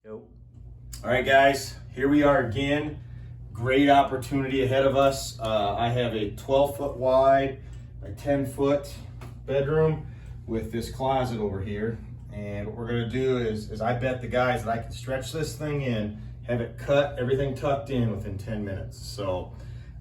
Yo. All right, guys, here we are again. Great opportunity ahead of us. I have a 12-foot wide, a 10-foot bedroom with this closet over here. And what we're gonna do is I bet the guys that I can stretch this thing in, have it cut, everything tucked in within 10 minutes. So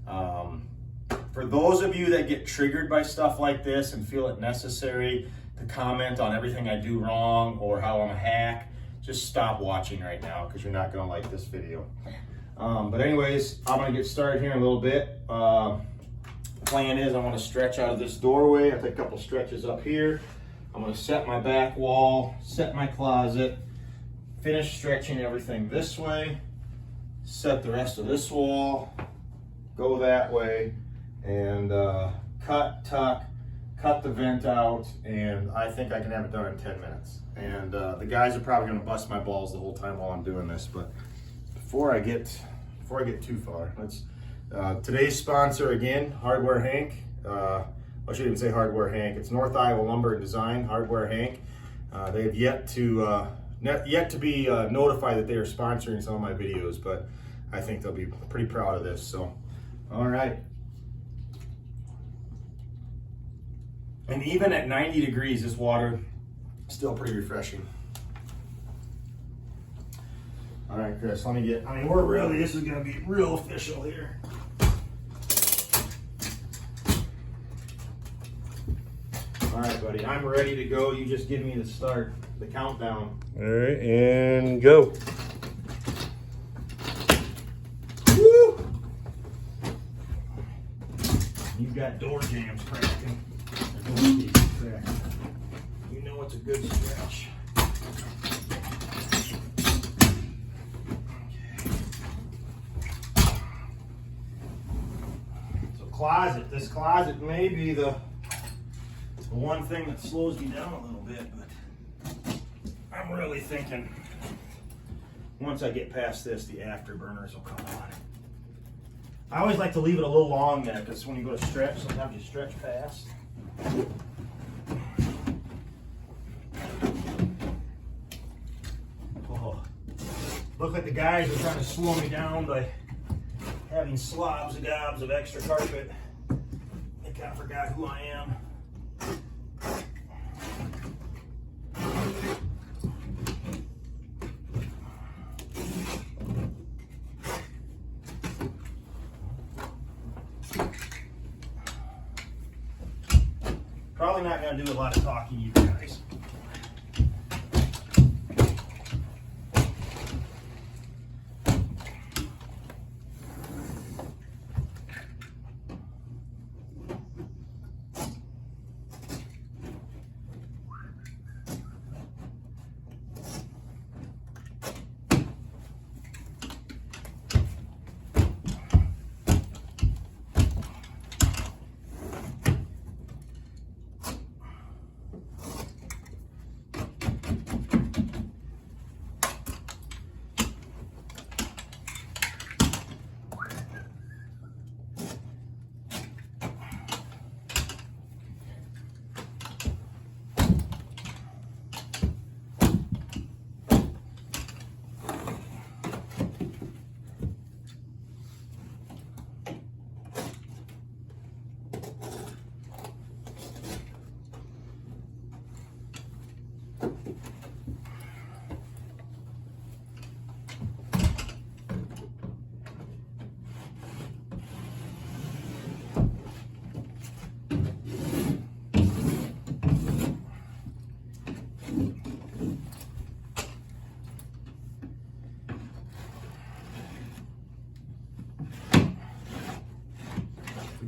for those of you that get triggered by stuff like this and feel it necessary to comment on everything I do wrong or how I'm a hack, just stop watching right now because you're not gonna like this video. But anyways, I'm gonna get started here in a little bit. Plan is I want to stretch out of this doorway. I take a couple stretches up here. I'm gonna set my back wall, set my closet, finish stretching everything this way, set the rest of this wall, go that way, and cut, tuck, cut the vent out, and I think I can have it done in 10 minutes. And the guys are probably gonna bust my balls the whole time while I'm doing this, but before I get too far, today's sponsor again, Hardware Hank. I shouldn't even say Hardware Hank. It's North Iowa Lumber and Design, Hardware Hank. They have yet to be notified that they are sponsoring some of my videos, but I think they'll be pretty proud of this. So, all right. And even at 90 degrees, this water is still pretty refreshing. All right, Chris, let me get, this is gonna be real official here. All right, buddy, I'm ready to go. You just give me the start, the countdown. All right, and go. Woo! You've got door jams cracking. Door keys cracking. You know it's a good stretch. So this closet may be the one thing that slows me down a little bit, but I'm really thinking once I get past this, the afterburners will come on. I always like to leave it a little long there because when you go to stretch, sometimes you stretch past. Oh, look like the guys are trying to slow me down by having slobs and gobs of extra carpet. They kind of forgot who I am. Probably not going to do a lot of talking, you guys.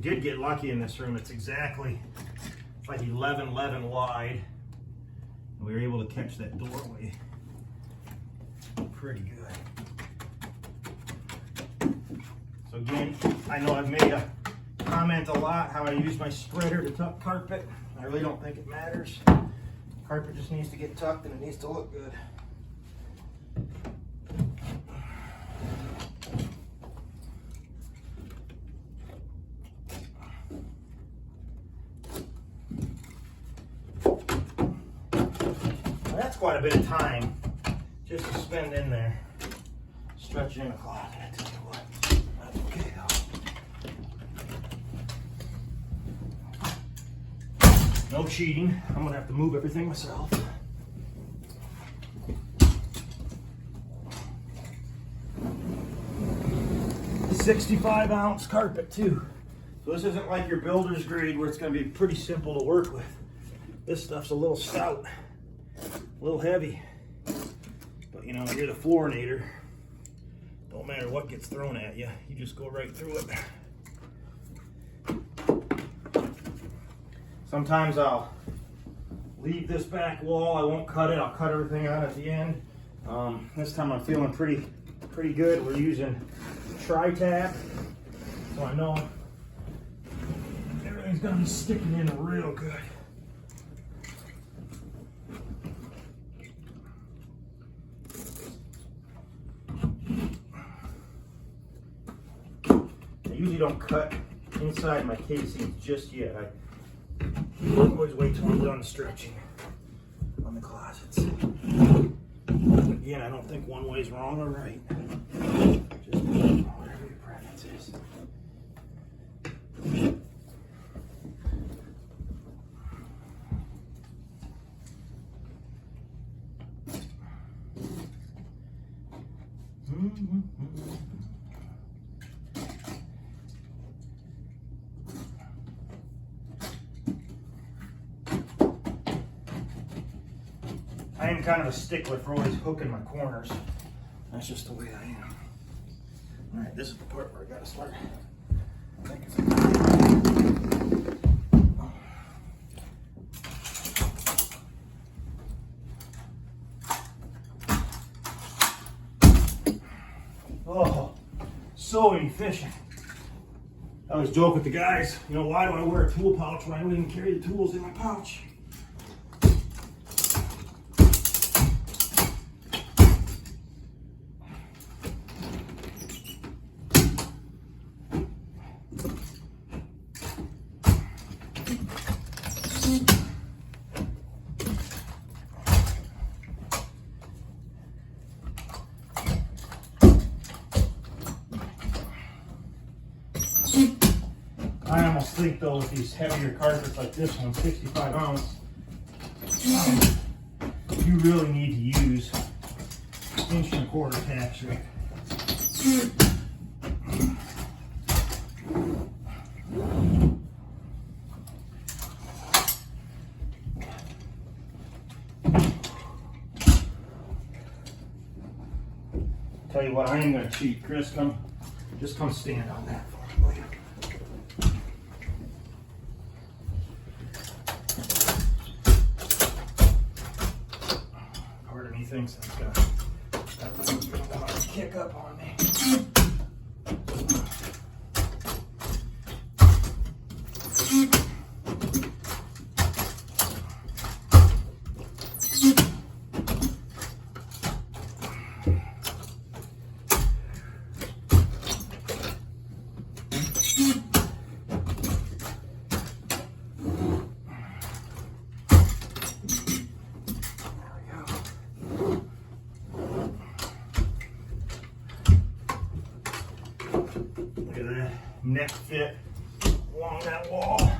Did get lucky in this room. It's like 11 wide. And we were able to catch that doorway pretty good. So again, I know I've made a comment a lot how I use my spreader to tuck carpet. I really don't think it matters. Carpet just needs to get tucked and it needs to look good. That's quite a bit of time just suspend in there. Stretch it in the closet, I tell you what. That's okay though. No cheating. I'm gonna have to move everything myself. .65 ounce carpet too. So this isn't like your builder's grade where it's gonna be pretty simple to work with. This stuff's a little stout, a little heavy. But you know, you're the floorinator. Don't matter what gets thrown at you, you just go right through it. Sometimes I'll leave this back wall. I won't cut it. I'll cut everything out at the end. This time I'm feeling pretty good. We're using tri-tap, so I know everything's gonna be sticking in real good. I usually don't cut inside my casings just yet. I always wait till I'm done stretching on the closets. Again, I don't think one way is wrong or right. Just whatever your preference is. I am kind of a stickler for always hooking my corners. That's just the way I am. All right, this is the part where I gotta start. I think it's oh, so inefficient. I always joke with the guys, you know, why do I wear a tool pouch when I don't even carry the tools in my pouch? I almost think though with these heavier carpets like this one, 65 ounce, you really need to use 1 1/4 tack strip. Tell you what, I ain't gonna cheat. Chris, just come stand on that for me, will you? Part of me thinks I've got to kick up on me. Look at that neck fit along that wall.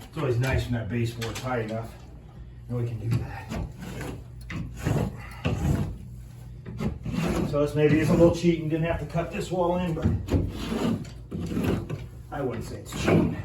It's always nice when that baseboard's high enough. And we can do that. So this maybe is a little cheating. Didn't have to cut this wall in, but I wouldn't say it's cheating.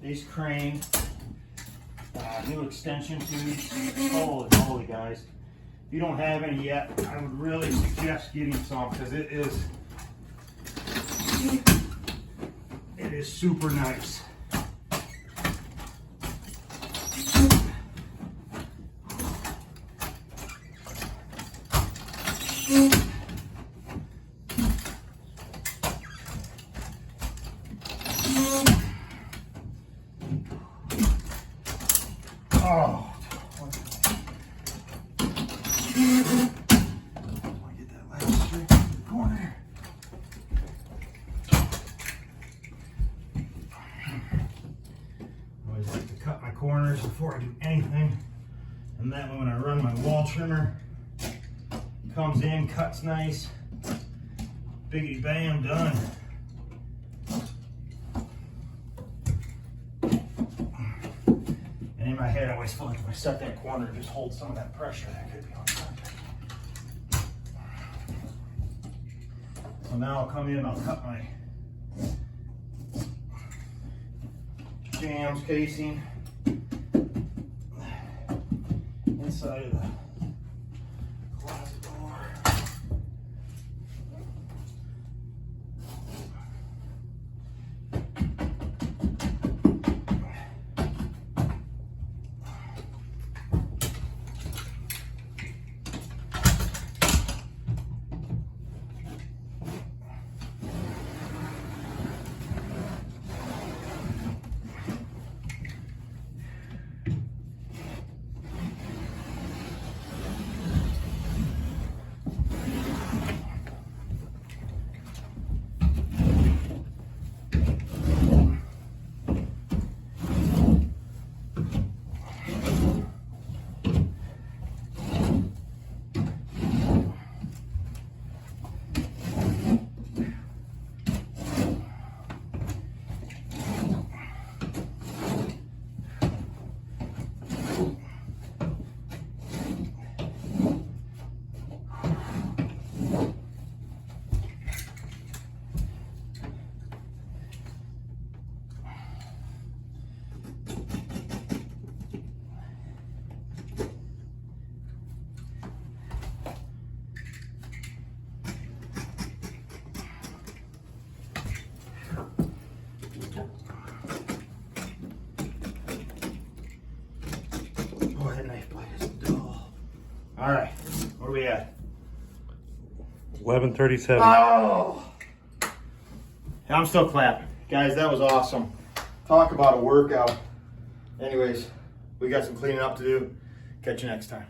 These crane New extension tubes. Holy moly, guys. If you don't have any yet, I would really suggest getting some because it is super nice. Oh, get that leg straight in the corner. I always like to cut my corners before I do anything, and that way when I run my wall trimmer, it comes in, cuts nice, biggity bam, done. And in my head, I always feel like if I set that corner, it just holds some of that pressure that could be on something. So now I'll come in and I'll cut my jams casing inside of the closet door. Oh, that knife blade is dull. All right, where are we at? 11:37. Oh! I'm still clapping. Guys, that was awesome. Talk about a workout. Anyways, we got some cleaning up to do. Catch you next time.